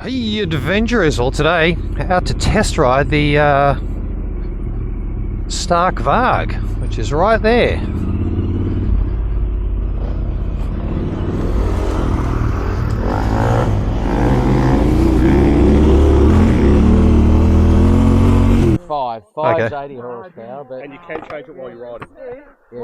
Hey adventurers, well today out to test ride the Stark Varg, which is right there. Five's 80 horsepower, but and you can change it while you're riding. yeah.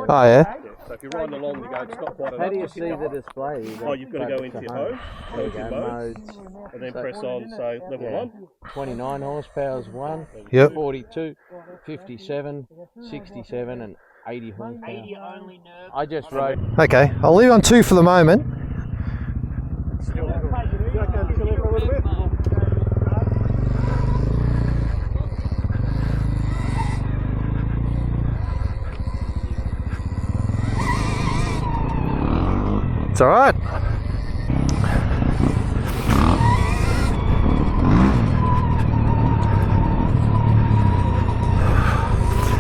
Oh yeah? So if you're riding along, you go, it's not quite enough. How do you see the display? You've got to go into your home, There you go go, modes, modes. and then press on, so level 1. 29 horsepower is 1, Yep. 42, 57, 67 and 80 horsepower. I just rode. Okay, I'll leave on 2 for the moment. It's alright.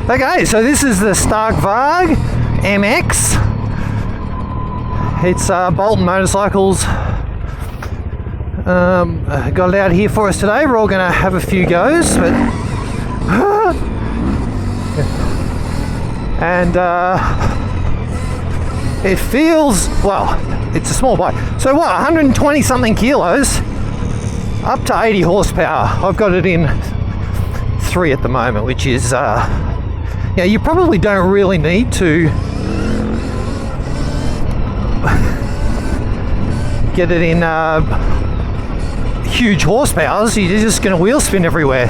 Okay, so this is the Stark Varg MX. It's Bolton motorcycles. Got it out here for us today. We're all going to have a few goes, but and it feels, well, it's a small bike. So what, 120 something kilos, up to 80 horsepower. I've got it in 3 at the moment, which is, yeah, you probably don't really need to get it in huge horsepowers. You're just going to wheel spin everywhere.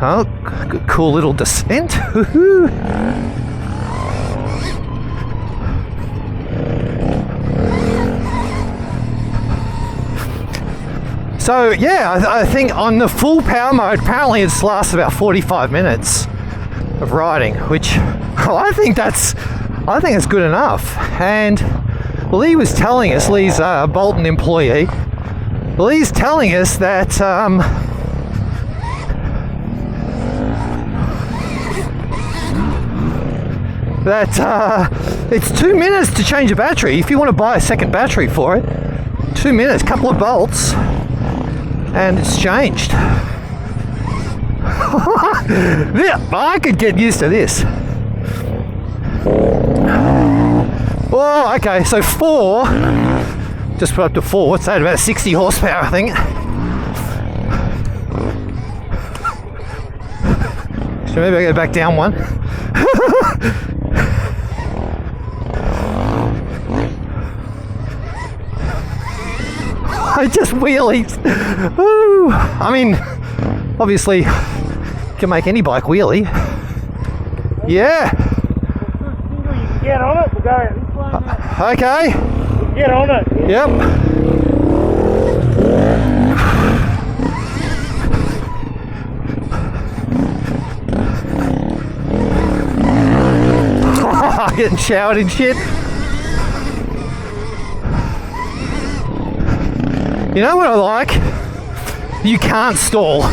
Oh, good, cool little descent. So yeah, I think on the full power mode, apparently it's lasts about 45 minutes of riding, which I think it's good enough. And Leigh was telling us, Leigh's a Bolton employee. Leigh's telling us that it's 2 minutes to change a battery. If you want to buy a second battery for it, 2 minutes, couple of bolts, and it's changed. Yeah, I could get used to this. Oh, okay, so 4, just put up to 4, what's that, about 60 horsepower, I think. So maybe I go back down 1. I just wheelies. Ooh. I mean, obviously, you can make any bike wheelie. Yeah. You can get on it, we'll go this way. Okay. Get on it. Yep. Getting showered and shit. You know what I like? You can't stall.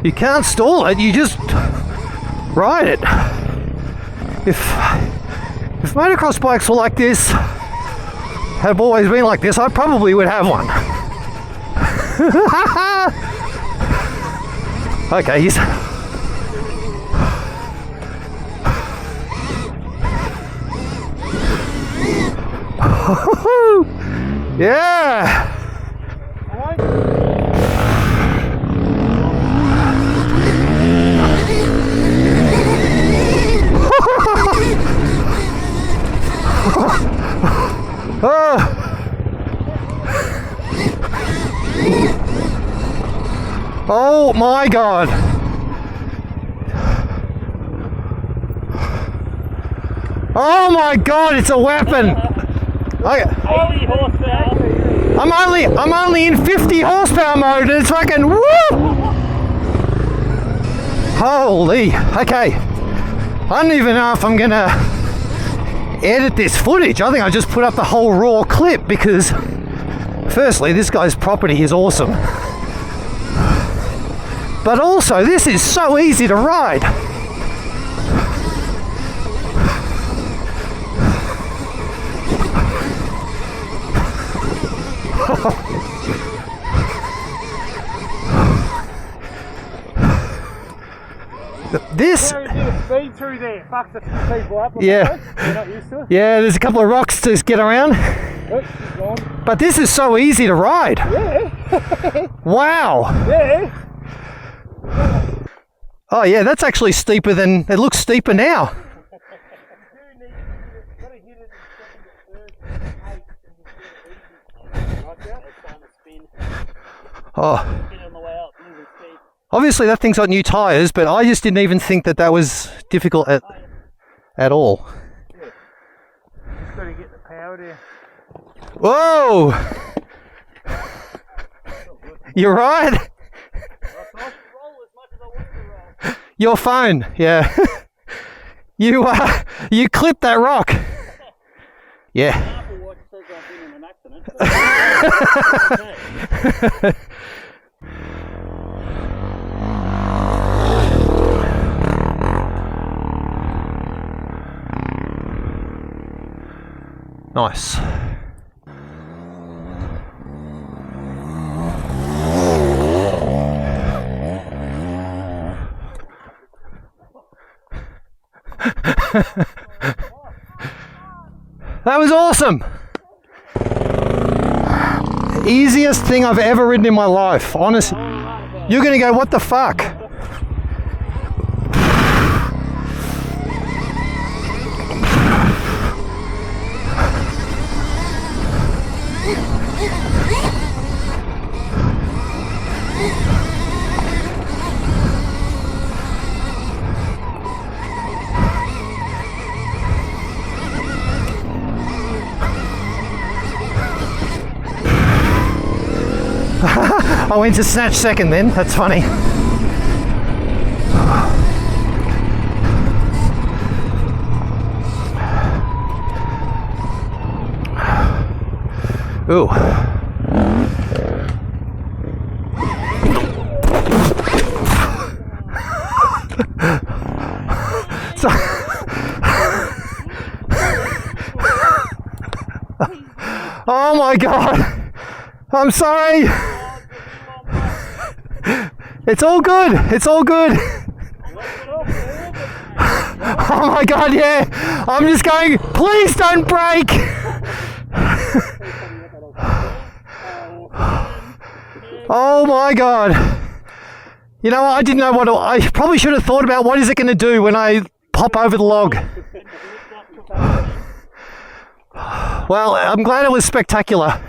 You can't stall it, you just ride it. If motocross bikes were like this, have always been like this, I probably would have one. Okay, he's... Yeah! Oh my God! Oh my God! It's a weapon. I'm only in 50 horsepower mode, and it's fucking woo! Holy. Okay. I don't even know if I'm gonna edit this footage. I think I just put up the whole raw clip because, firstly, this guy's property is awesome. But also, this is so easy to ride. This, Speed through there. Fucks a few people up. yeah, They're not used to it. yeah, there's a couple of rocks to get around. Oh, she's gone. But this is so easy to ride. Yeah. Wow. Yeah. Oh yeah, that's actually steeper than, it looks steeper now. Oh. Obviously that thing's got new tyres, but I just didn't even think that that was difficult at all. Just got to get the power there. Whoa! You're right. Your phone, yeah. You clipped that rock. Yeah. Nice. That was awesome. Easiest thing I've ever ridden in my life. Honestly, you're gonna go, what the fuck? I went to snatch second then, that's funny. Ooh. So oh my god. I'm sorry. It's all good. It's all good. Oh my god, yeah. I'm just going, please don't break. Oh my god. You know, I didn't know what I probably should have thought about what is it going to do when I pop over the log. Well, I'm glad it was spectacular.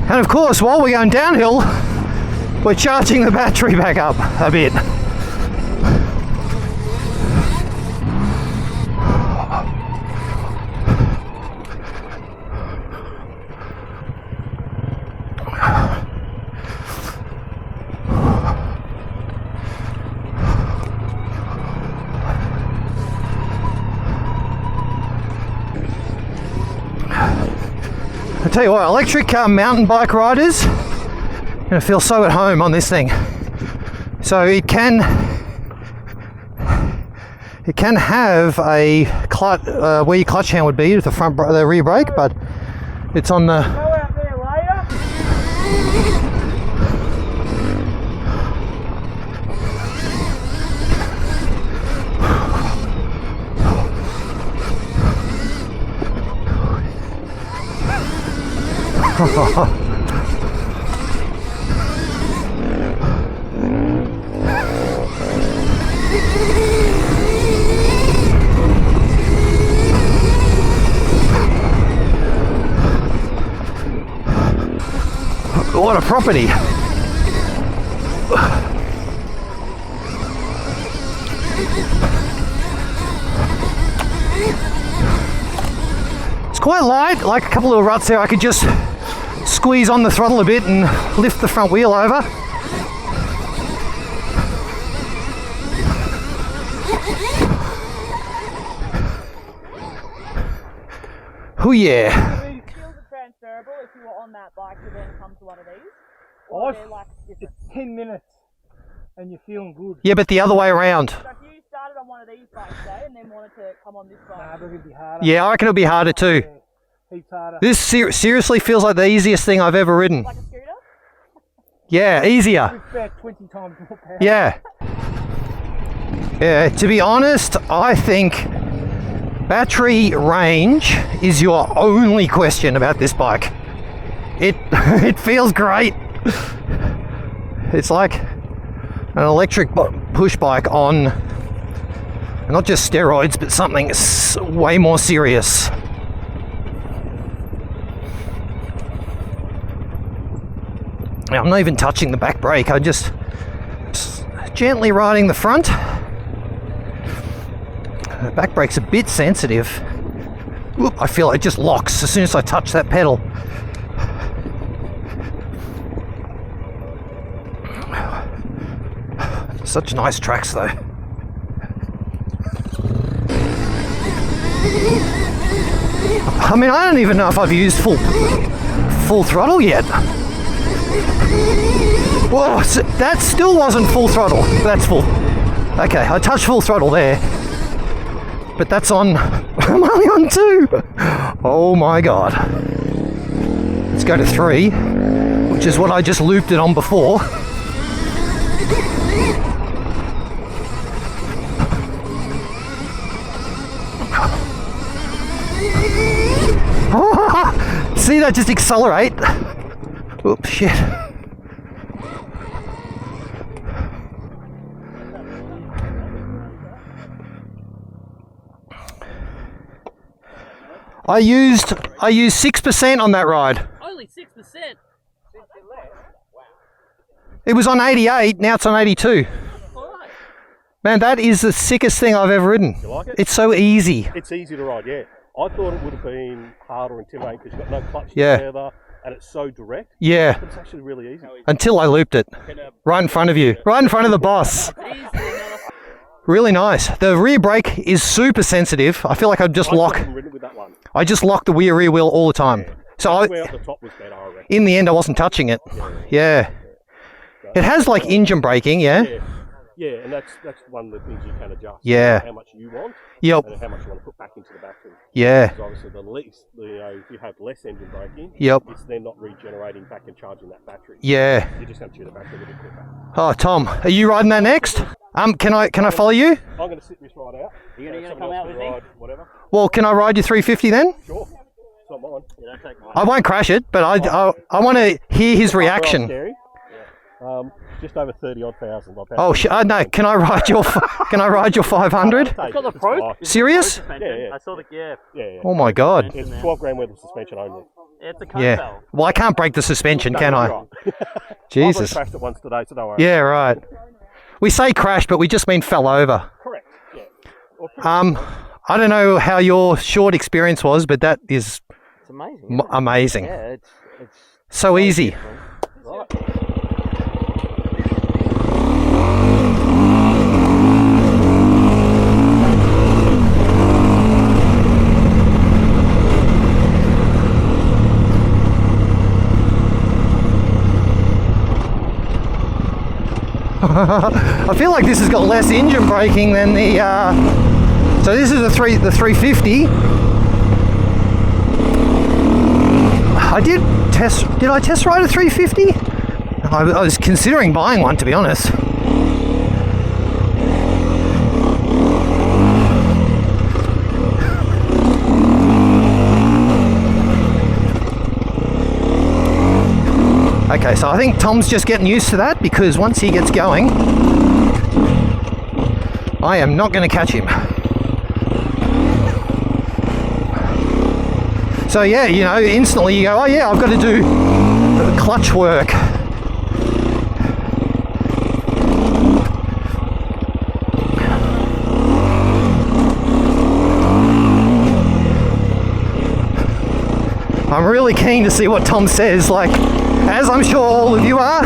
And of course, while we're going downhill, we're charging the battery back up a bit. I tell you what, electric mountain bike riders are going to feel so at home on this thing. So it can have a clutch where your clutch hand would be with the rear brake, but it's on the. Go out there, Leigh. What a property. It's quite light, like a couple of ruts there I could just squeeze on the throttle a bit and lift the front wheel over. Oh yeah. Skills are transferable if you were on that bike to then come to one of these. Or they're like different. It's 10 minutes and you're feeling good. Yeah, but the other way around. So if you started on one of these bikes today and then wanted to come on this bike. Nah, but it'd be harder. Yeah, I reckon it'll be harder too. Yeah, heaps harder. This seriously feels like the easiest thing I've ever ridden. Like a scooter? Yeah, easier. It's about 20 times more power. Yeah. Yeah, to be honest, I think battery range is your only question about this bike. It feels great. It's like an electric push bike on not just steroids, but something way more serious. I'm not even touching the back brake, I'm just gently riding the front. The back brake's a bit sensitive. Whoop, I feel it just locks as soon as I touch that pedal. Such nice tracks though. I mean, I don't even know if I've used full throttle yet. Whoa, that still wasn't full throttle. That's full. Okay, I touched full throttle there. But that's on, I'm only on 2. Oh my God. Let's go to 3, which is what I just looped it on before. See that just accelerate? Oops, shit. I used 6% on that ride. Only 6%. It was on 88, now it's on 82. Man, that is the sickest thing I've ever ridden. You like it? It's so easy. It's easy to ride, yeah. I thought it would have been harder and intimidating because you've got no clutch Yeah. together and it's so direct. Yeah, But it's actually really easy. until I looped it. Right in front of you. Right in front of the boss. Really nice. The rear brake is super sensitive. I feel like I'd just lock. I've ridden with that one. I just lock the rear wheel all the time. So Way up the top was better, I reckon. in the end, I wasn't touching it. Yeah. It has like engine braking, yeah? Yeah, and that's one of the things you can adjust. Yeah. How much you want Yep. and how much you want to put back into the battery. Yeah. Because obviously if you have less engine braking, Yep. it's then not regenerating back and charging that battery. Yeah. You're just going to chew the battery a little bit quicker. Oh, Tom, are you riding that next? Can I follow you? I'm going to sit this ride out. You're going to Someone come else out with can me? ride whatever. Well, can I ride your 350 then? Sure. It's not mine. You don't take mine. I won't crash it, but I want to hear his Well, reaction. scary. Just over 30,000. Oh no! Can I ride your 500? It's got the pro. Serious? Yeah. I saw the Yeah. Oh my God! It's 12 grand worth of suspension only. It's a Yeah. Well, I can't break the suspension, can No, I? you're right. Jesus. I've crashed it once today, so don't worry. Yeah, right. We say crash, but we just mean fell over. Correct. Yeah. Or pretty I don't know how your short experience was, but that is It's amazing. amazing. Yeah, it's So easy. right. I feel like this has got less engine braking than the. So this is the 350. Did I test ride a 350? I was considering buying one, to be honest. Okay, so I think Tom's just getting used to that because once he gets going, I am not going to catch him. So yeah, you know, instantly you go, oh yeah, I've got to do clutch work. I'm really keen to see what Tom says, like, as I'm sure all of you are.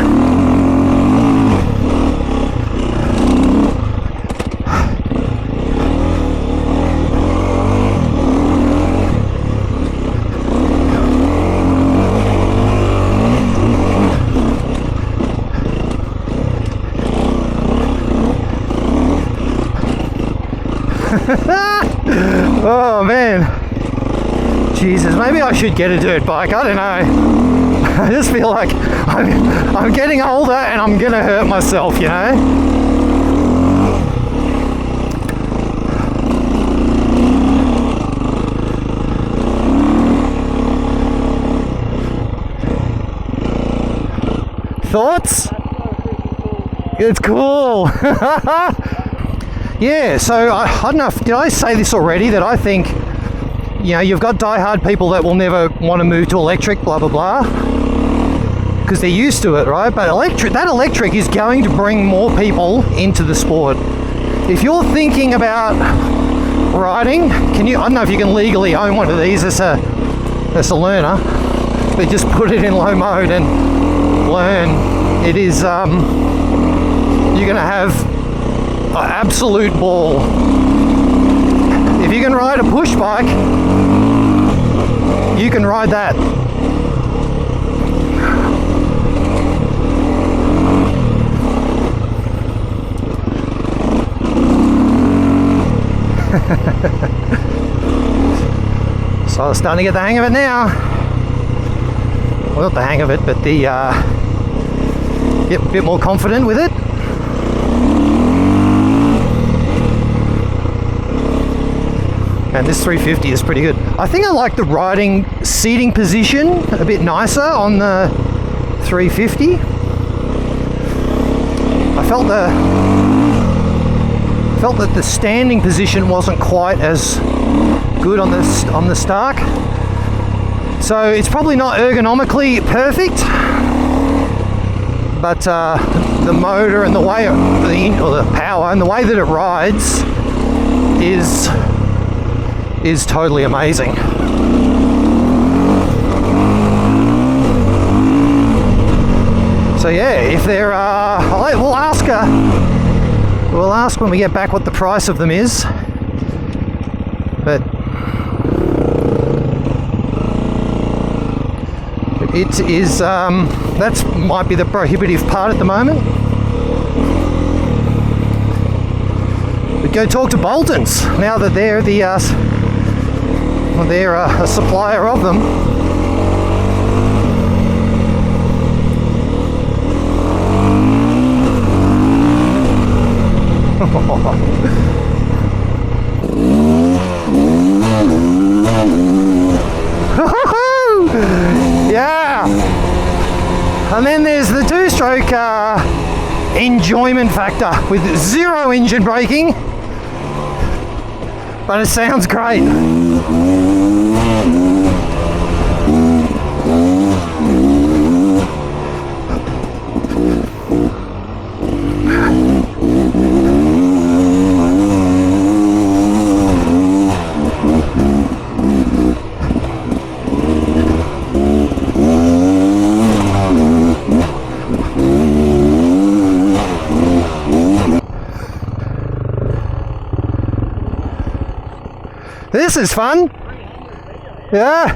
Oh man, Jesus, maybe I should get a dirt bike. I don't know. I just feel like I'm getting older and I'm gonna hurt myself, you know. Thoughts? It's cool. Yeah, so I don't know, did I say this already, that I think, you know, you've got diehard people that will never want to move to electric, blah, blah, blah, because they're used to it, right? But that electric is going to bring more people into the sport. If you're thinking about riding, I don't know if you can legally own one of these as a learner, but just put it in low mode and learn. It is, you're going to have an absolute ball. If you can ride a push bike, you can ride that. So I'm starting to get the hang of it now. Well, not the hang of it, but the get a bit more confident with it. And this 350 is pretty good. I think I like the riding seating position a bit nicer on the 350. I felt that the standing position wasn't quite as good on the Stark. So it's probably not ergonomically perfect, but the motor and the way the power and the way that it rides is totally amazing. So yeah, if there are, we'll ask when we get back what the price of them is, but it is that might be the prohibitive part at the moment. But go talk to Boltons now that they're a supplier of them. Yeah, and then there's the two-stroke enjoyment factor with zero engine braking, but it sounds great. This is fun. Yeah.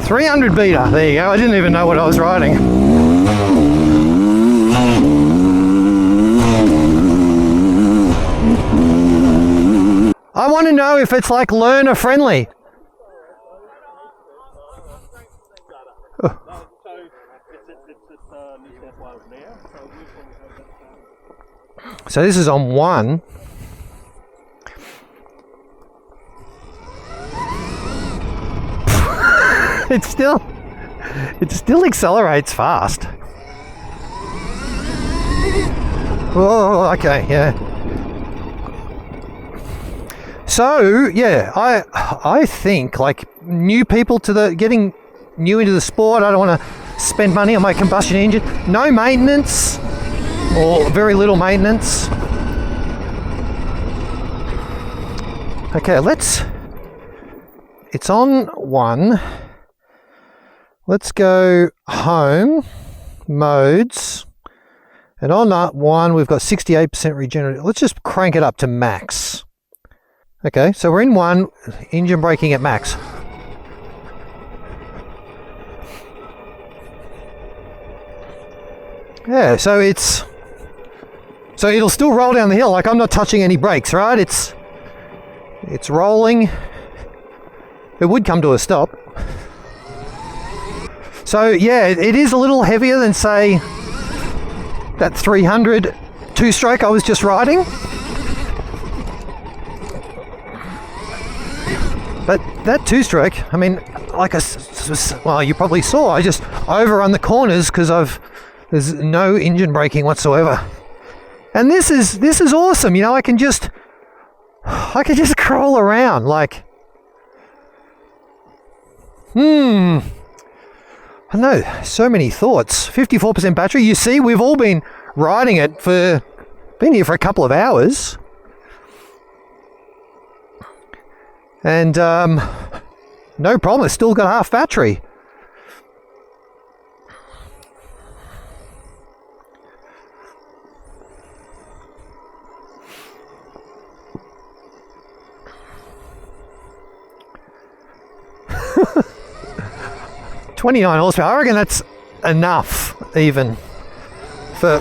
.300 beater. There you go. I didn't even know what I was riding. I want to know if it's like learner friendly. So this is on 1. it still accelerates fast. Oh, okay, yeah. So yeah, I think like new people getting new into the sport. I don't want to spend money on my combustion engine. No maintenance. Or very little maintenance. Okay, it's on 1. Let's go home, modes, and on that 1 we've got 68% regenerative. Let's just crank it up to max. Okay, so we're in 1, engine braking at max. Yeah, so it's So it'll still roll down the hill, like I'm not touching any brakes, right? It's rolling. It would come to a stop. So yeah, it is a little heavier than, say, that 300 two-stroke I was just riding. But that two-stroke, I mean, well, you probably saw, I just overrun the corners because there's no engine braking whatsoever. And this is awesome, you know. I can just crawl around like, I don't know, so many thoughts. 54% battery. You see, we've all been riding it been here for a couple of hours. And no problem, it's still got half battery. $29 horsepower. I reckon that's enough even for.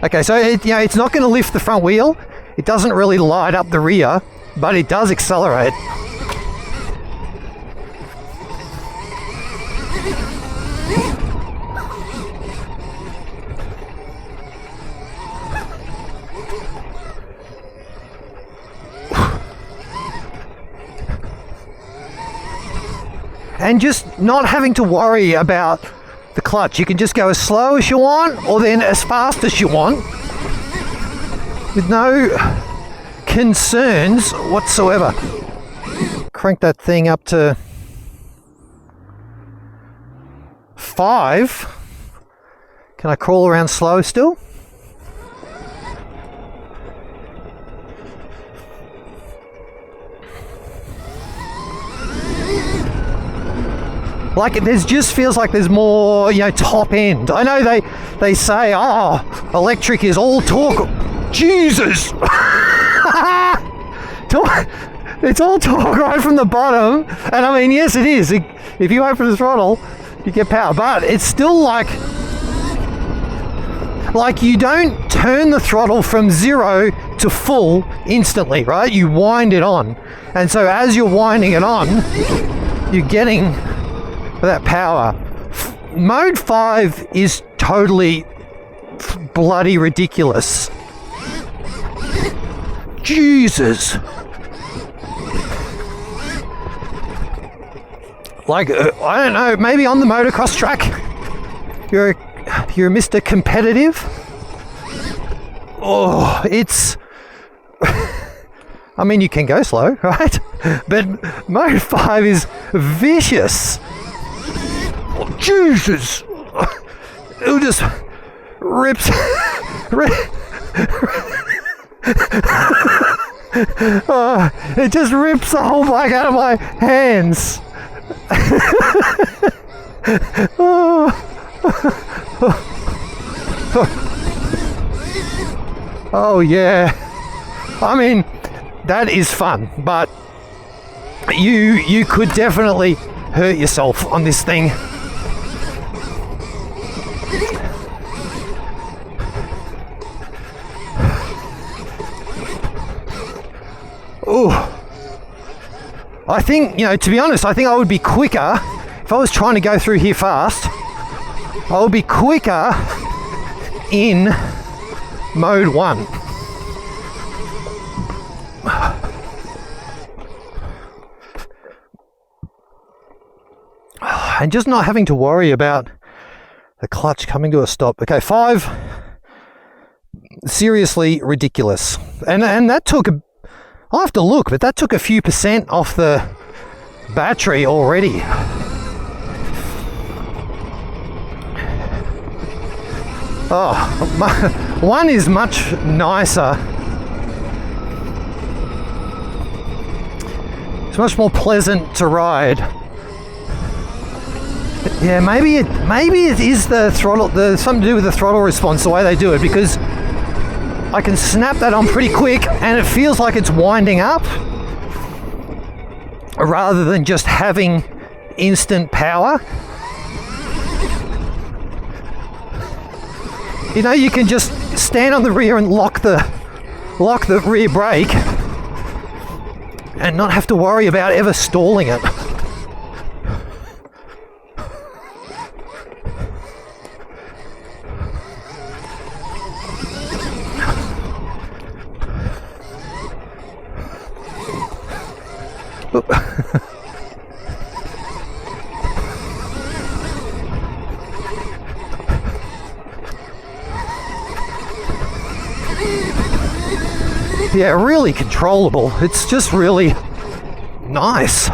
Okay, so it's not going to lift the front wheel. It doesn't really light up the rear, but it does accelerate. And just not having to worry about the clutch. You can just go as slow as you want, or then as fast as you want, with no concerns whatsoever. Crank that thing up to 5. Can I crawl around slow still? Like, there's just feels like there's more, top end. I know they say, electric is all torque. Jesus! It's all torque right from the bottom. And I mean, yes, it is. If you open the throttle, you get power. But it's still like you don't turn the throttle from 0 to full instantly, right? You wind it on. And so as you're winding it on, you're getting that power. Mode 5 is totally bloody ridiculous. Jesus. Like, I don't know, maybe on the motocross track you're Mr. Competitive. Oh, it's I mean, you can go slow, right? But mode 5 is vicious. Oh, Jesus! It just rips. It just rips the whole bike out of my hands. Oh yeah. I mean, that is fun, but you could definitely hurt yourself on this thing. Oh, I think, to be honest, I think I would be quicker if I was trying to go through here fast. I would be quicker in mode 1. And just not having to worry about the clutch coming to a stop. Okay, 5, seriously ridiculous. And that took I'll have to look, but that took a few % off the battery already. Oh, 1 is much nicer. It's much more pleasant to ride. Yeah, maybe it is the throttle. There's something to do with the throttle response, the way they do it, because I can snap that on pretty quick and it feels like it's winding up rather than just having instant power. You know, you can just stand on the rear and lock the rear brake and not have to worry about ever stalling it. Yeah, really controllable. It's just really nice.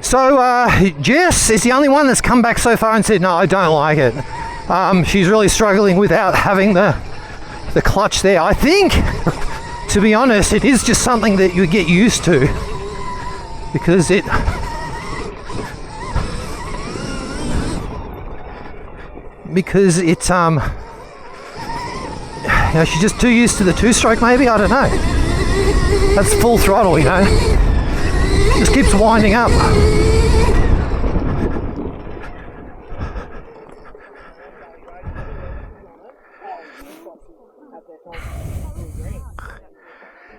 So Jess is the only one that's come back so far and said, no, I don't like it. She's really struggling without having the clutch there. I think, to be honest, it is just something that you get used to, because it you know, she's just too used to the two-stroke maybe, I don't know. That's full throttle, you know. Just keeps winding up.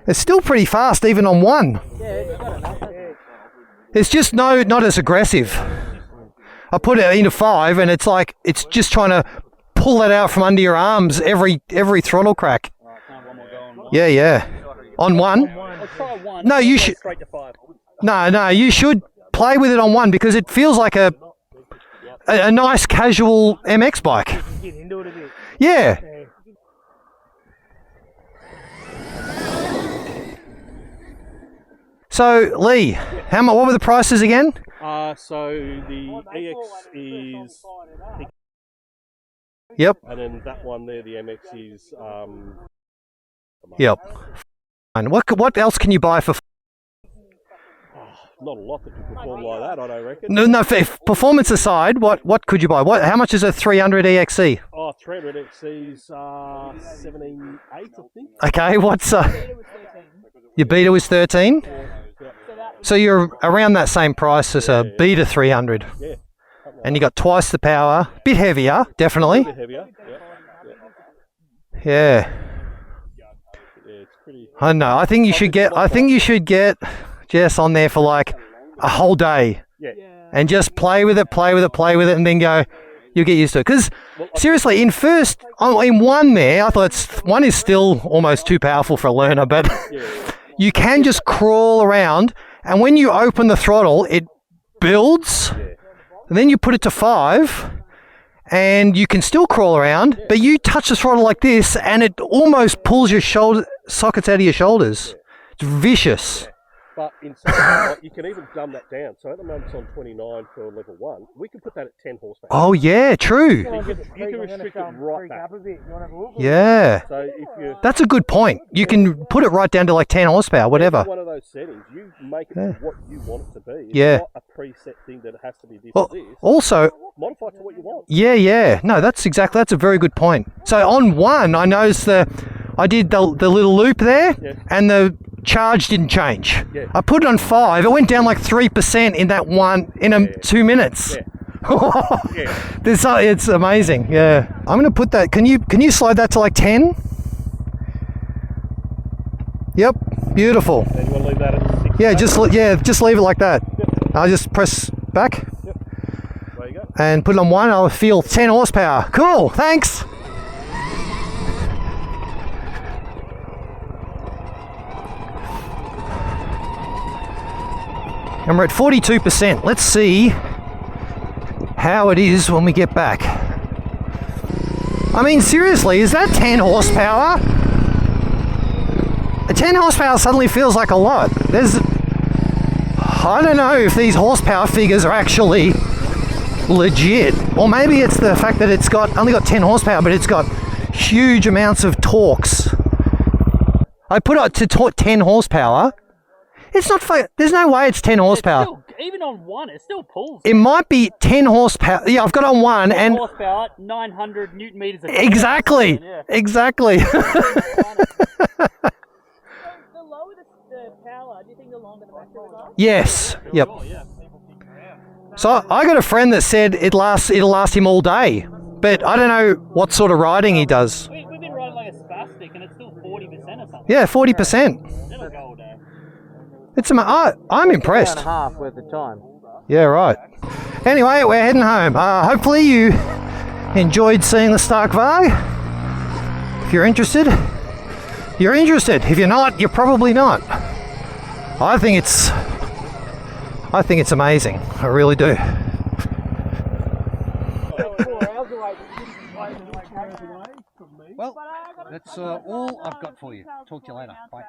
It's still pretty fast even on one. It's just not as aggressive. I put it into 5 and it's like it's just trying to pull that out from under your arms every throttle crack. Yeah. On 1? No, you should. No, you should play with it on 1 because it feels like a nice casual MX bike. Yeah. So Leigh, what were the prices again? So the EX is... Yep. And then that one there, the MX is... Yep. And what else can you buy for... Not a lot that can perform like that, I don't reckon. No, performance aside, what could you buy? How much is a 300 EXE? Oh, 300 XC's 17.8, I think. Okay, what's... your Beta was 13? So you're around that same price as a Beta 300. Yeah. And you got twice the power. Bit heavier, definitely. A bit heavier, Yeah. It's pretty... I know. I think you should get Jess on there for like a whole day. Yeah. And just play with it, and then go, you'll get used to it. Because seriously, in 1 there, I thought 1 is still almost too powerful for a learner, but you can just crawl around, and when you open the throttle, it builds, and then you put it to 5, and you can still crawl around, but you touch the throttle like this, and it almost pulls your sockets out of your shoulders. It's vicious. But in some, you can even dumb that down. So at the moment it's on 29 for level 1. We can put that at 10 horsepower. Oh yeah, true. So you can restrict it right back. Yeah. So if you... That's a good point. You can put it right down to like 10 horsepower, whatever. One of those settings, you make it to what you want it to be. It's not a preset thing that it has to be this or this. Also, modify it to what you want. Yeah. No, that's a very good point. So on 1, I noticed I did the little loop there, and the charge didn't change. Yeah. I put it on 5. It went down like 3% in that 2 minutes. Yeah. It's amazing. Yeah. I'm gonna put that. Can you slide that to like 10? Yep. Beautiful. Then you want to leave that at 6? Just leave it like that. I'll just press back. Yep. There you go. And put it on 1. I'll feel 10 horsepower. Cool. Thanks. And we're at 42%. Let's see how it is when we get back. I mean, seriously, is that 10 horsepower? A 10 horsepower suddenly feels like a lot. I don't know if these horsepower figures are actually legit. Or maybe it's the fact that it's only got 10 horsepower, but it's got huge amounts of torques. I put it to 10 horsepower. It's not. There's no way it's 10 horsepower. Still, even on one, it still pulls. It might be 10 horsepower. Yeah, I've got on one and Horsepower, 900 newton meters. exactly, Yeah. exactly. So the lower the power, do you think the longer the battery lasts? Yes. Yep. Oh, yeah. So I got a friend that said it'll last him all day, but I don't know what sort of riding he does. We've been riding like a spastic and it's still 40% or something. Yeah, 40%. It'll go all day. It's I'm impressed. Hour and a half worth of time. Yeah, right. Anyway, we're heading home. Hopefully you enjoyed seeing the Stark Varg. If you're interested, you're interested. If you're not, you're probably not. I think it's amazing. I really do. Well, that's all I've got for you. Talk to you later. Bye.